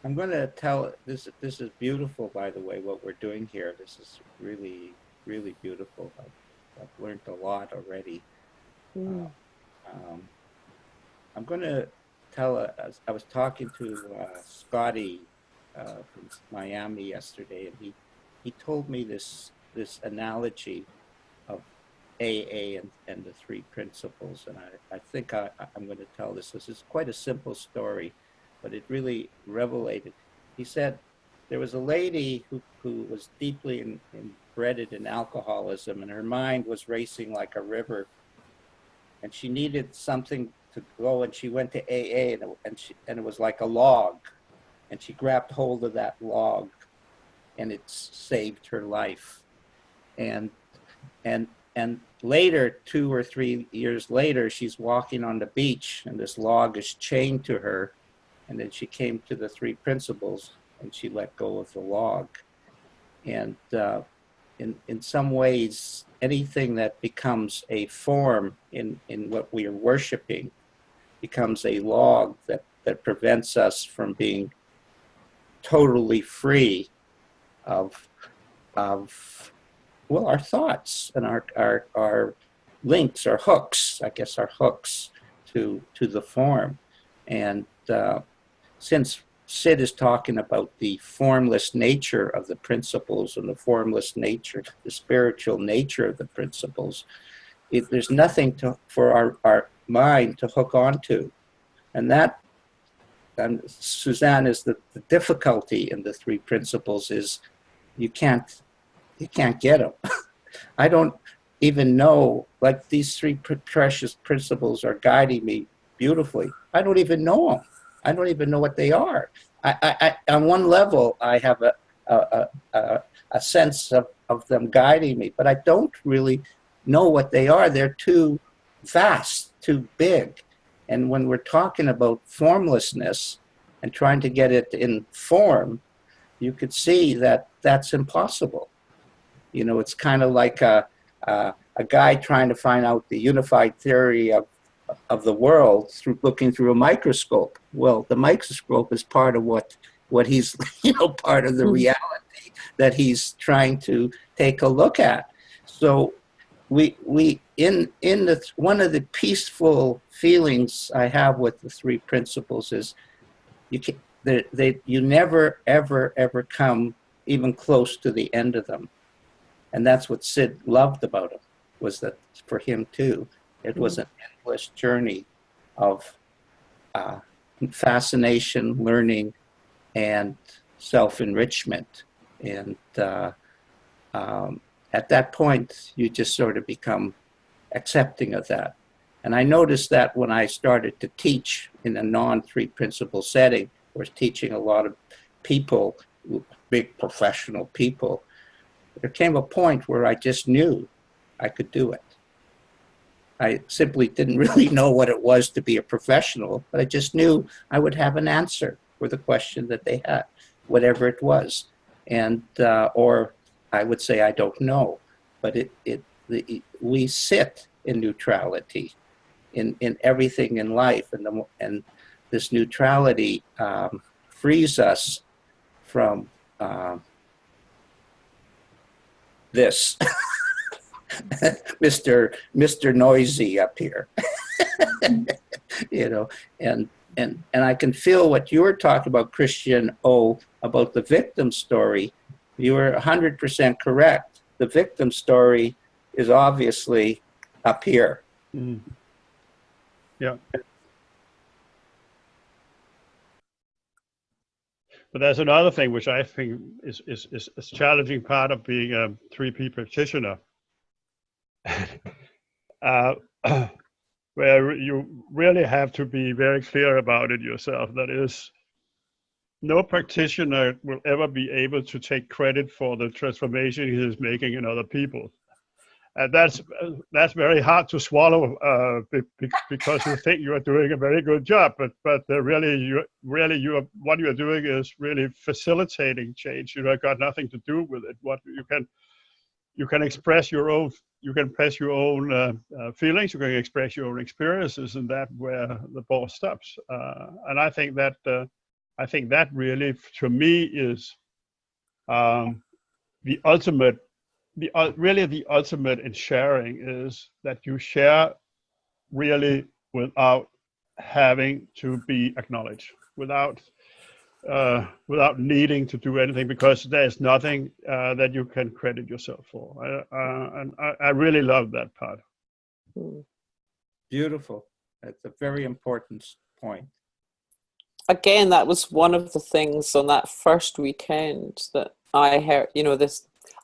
I'm going to tell this. This is beautiful, by the way, what we're doing here. This is really, really beautiful. I've learned a lot already. I'm going to tell. I was talking to Scotty from Miami yesterday, and he told me this analogy of AA and the three principles, and I think I'm going to tell this. This is quite a simple story, but it really revelated. He said there was a lady who was deeply embedded in alcoholism, and her mind was racing like a river, and she needed something to go, and she went to AA, and it was like a log, and she grabbed hold of that log, and it saved her life. And later, 2 or 3 years later, she's walking on the beach, and this log is chained to her. And then she came to the three principles, and she let go of the log. And in some ways, anything that becomes a form in what we are worshiping becomes a log that prevents us from being totally free of our thoughts and our links, our hooks, I guess, our hooks to the form. And since Sid is talking about the formless nature of the principles and the formless nature, the spiritual nature of the principles, there's nothing for our mind to hook onto. And that, Suzanne, is the difficulty in the three principles is you can't get them. I don't even know, like these three precious principles are guiding me beautifully. I don't even know them. I don't even know what they are. I on one level, I have a sense of them guiding me, but I don't really know what they are. They're too vast, too big. And when we're talking about formlessness and trying to get it in form, you could see that that's impossible. It's kind of like a guy trying to find out the unified theory of the world through looking through a microscope. Well, the microscope is part of what he's, part of the reality that he's trying to take a look at. So we in one of the peaceful feelings I have with the three principles is you never ever come even close to the end of them. And that's what Sid loved about him, was that for him too, it was an endless journey of fascination, learning, and self-enrichment. And at that point, you just sort of become accepting of that. And I noticed that when I started to teach in a non-three principle setting, I was teaching a lot of people, big professional people. There came a point where I just knew I could do it. I simply didn't really know what it was to be a professional, but I just knew I would have an answer for the question that they had, whatever it was. And, or I would say, I don't know, but we sit in neutrality. in everything in life, and this neutrality frees us from this Mr. Noisy up here. You know, and I can feel what you were talking about, Christian O, about the victim story. You were 100% correct. The victim story is obviously up here. Mm. Yeah. But there's another thing which I think is a challenging part of being a 3P practitioner, where you really have to be very clear about it yourself. That is, no practitioner will ever be able to take credit for the transformation he is making in other people. And that's very hard to swallow because you think you are doing a very good job, but really what you are doing is really facilitating change. You have got nothing to do with it. What you can express your own, feelings, you can express your own experiences, and that where the ball stops. And I think that really, to me, is the ultimate. The ultimate in sharing is that you share really without having to be acknowledged, without needing to do anything, because there's nothing that you can credit yourself for. And I really love that part. Beautiful. That's a very important point. Again, that was one of the things on that first weekend that I heard,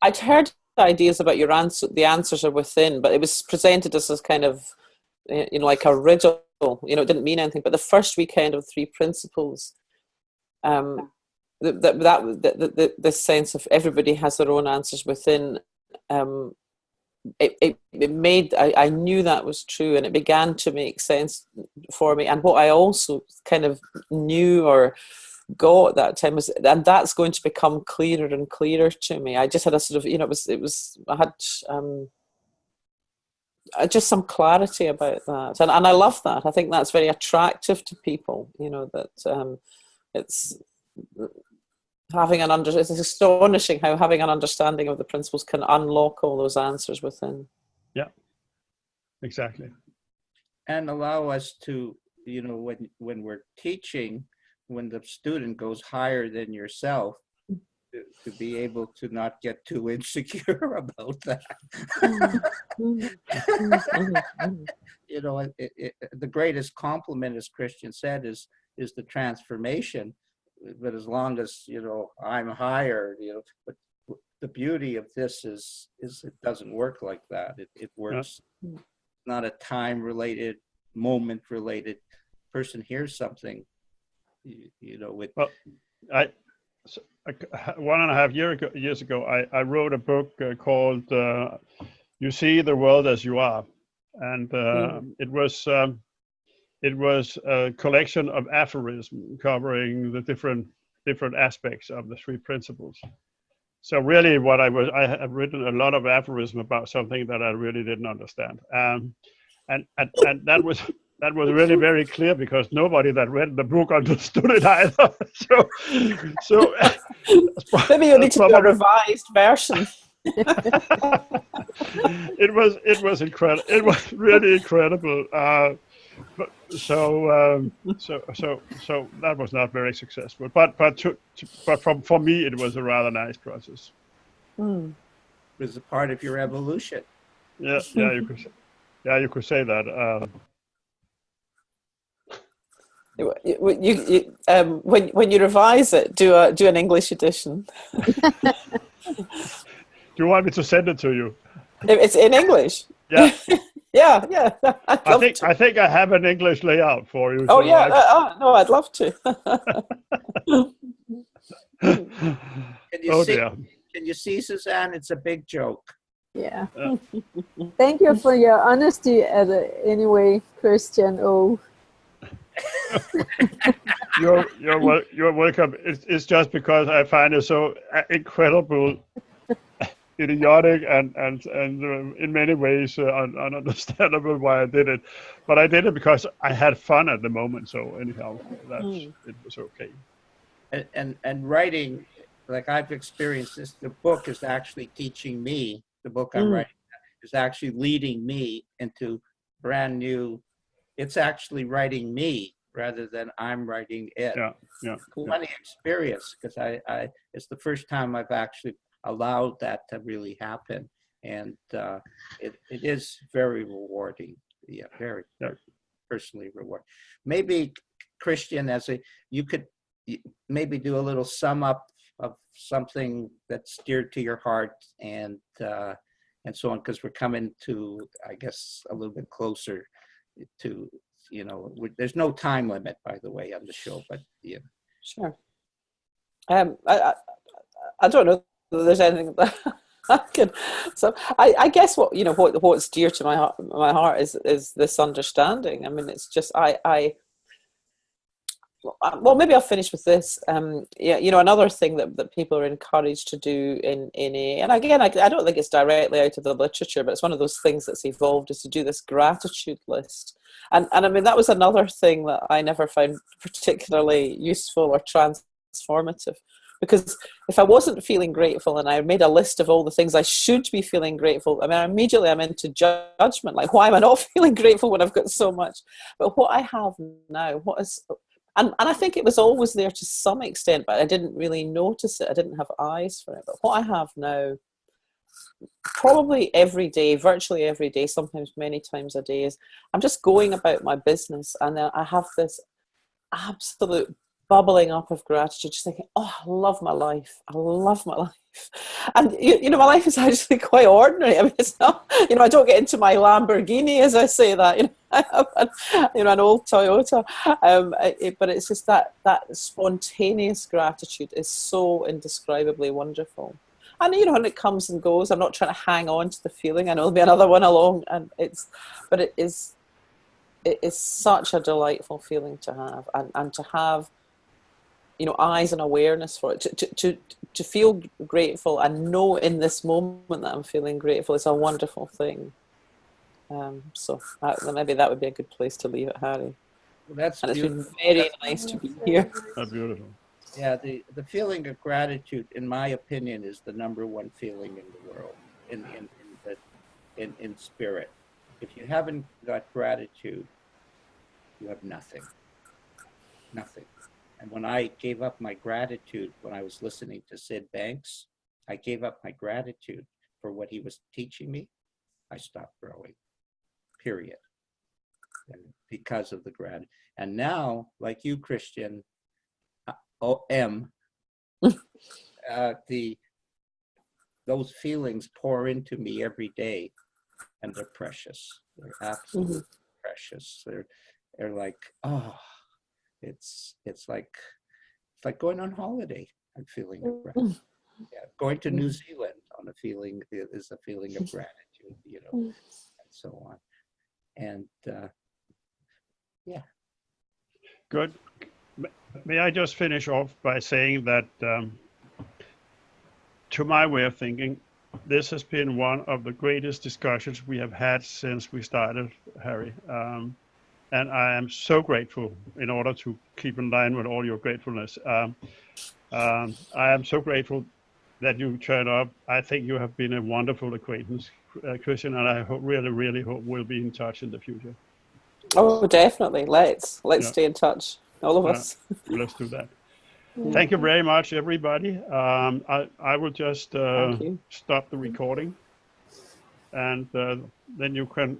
I'd heard ideas about the answers are within, but it was presented as this kind of, like a riddle, it didn't mean anything. But the first weekend of 3 principles, this sense of everybody has their own answers within, it made, I knew that was true, and it began to make sense for me. And what I also kind of knew or got at that time was, and that's going to become clearer and clearer to me. I just had a sort of, I had just some clarity about that, and I love that. I think that's very attractive to people. That it's it's astonishing how having an understanding of the principles can unlock all those answers within. Yeah, exactly. And allow us to, when we're teaching, when the student goes higher than yourself, to be able to not get too insecure about that. The greatest compliment, as Christian said, is the transformation. But as long as I'm higher, but the beauty of this is it doesn't work like that. It works not a time related, moment related. Person hears something. With 1.5 years ago, I wrote a book called "You See the World as You Are," and it was a collection of aphorisms covering the different aspects of the 3 principles. So really, I have written a lot of aphorism about something that I really didn't understand, and that was. That was really very clear because nobody that read the book understood it either. So maybe you need to do a revised version. It was incredible. It was really incredible. So that was not very successful. But for me, it was a rather nice process. It was a part of your evolution. Yeah, you could say that. When you revise it, do an English edition. Do you want me to send it to you? It's in English. Yeah. Yeah. I think I have an English layout for you. Oh, so yeah. No, I'd love to. Can you see, Suzanne? It's a big joke. Yeah. Thank you for your honesty anyway, Christian O. You're welcome. It's just because I find it so incredible. idiotic and in many ways ununderstandable why I did it. But I did it because I had fun at the moment. So anyhow, it was okay. And writing, like I've experienced this, the book is actually teaching me, the book I'm writing is actually leading me into brand new, it's actually writing me rather than I'm writing it. Funny experience, because I it's the first time I've actually allowed that to really happen. And it is very rewarding. Yeah, very personally rewarding. Maybe, Christian, you could maybe do a little sum up of something that's dear to your heart and so on, because we're coming to, I guess, a little bit closer to, there's no time limit, by the way, on the show, but yeah. Sure. I don't know if there's anything that I can. So I guess what's dear to my heart is this understanding. I mean, it's just well, maybe I'll finish with this. Another thing that people are encouraged to do in AA, and again, I don't think it's directly out of the literature, but it's one of those things that's evolved, is to do this gratitude list. And I mean, that was another thing that I never found particularly useful or transformative, because if I wasn't feeling grateful and I made a list of all the things I should be feeling grateful, I mean, immediately I'm into judgment, like, why am I not feeling grateful when I've got so much? But what I have now, and I think it was always there to some extent, but I didn't really notice it. I didn't have eyes for it. But what I have now, probably every day, virtually every day, sometimes many times a day, is I'm just going about my business, and then I have this absolute bubbling up of gratitude, just thinking, oh, I love my life. I love my life. And, my life is actually quite ordinary. I mean, it's not, I don't get into my Lamborghini as I say that, I have an old Toyota. But it's just that spontaneous gratitude is so indescribably wonderful. And, when it comes and goes, I'm not trying to hang on to the feeling. I know there'll be another one along, it is such a delightful feeling to have, and to have, eyes and awareness for it, to feel grateful and know in this moment that I'm feeling grateful is a wonderful thing. So maybe that would be a good place to leave it, Harry. Well, that's and it's beautiful. been very nice to be here. That's beautiful. Yeah, the feeling of gratitude, in my opinion, is the number one feeling in the world, in spirit. If you haven't got gratitude, you have nothing. Nothing. And when I gave up my gratitude, when I was listening to Sid Banks, I gave up my gratitude for what he was teaching me. I stopped growing, period. And because of the gratitude. And now, like you, Christian, those feelings pour into me every day, and they're precious. They're absolutely precious. They're like, oh. It's like going on holiday. I'm feeling of gratitude. Yeah, going to New Zealand on a feeling is a feeling of gratitude, and so on. And yeah. Good. May I just finish off by saying that, to my way of thinking, this has been one of the greatest discussions we have had since we started, Harry. And I am so grateful, in order to keep in line with all your gratefulness. I am so grateful that you turned up. I think you have been a wonderful acquaintance, Christian, and I really hope we'll be in touch in the future. Oh, definitely. Let's stay in touch, all of us. Let's do that. Thank you very much, everybody. I will just stop the recording, and then you can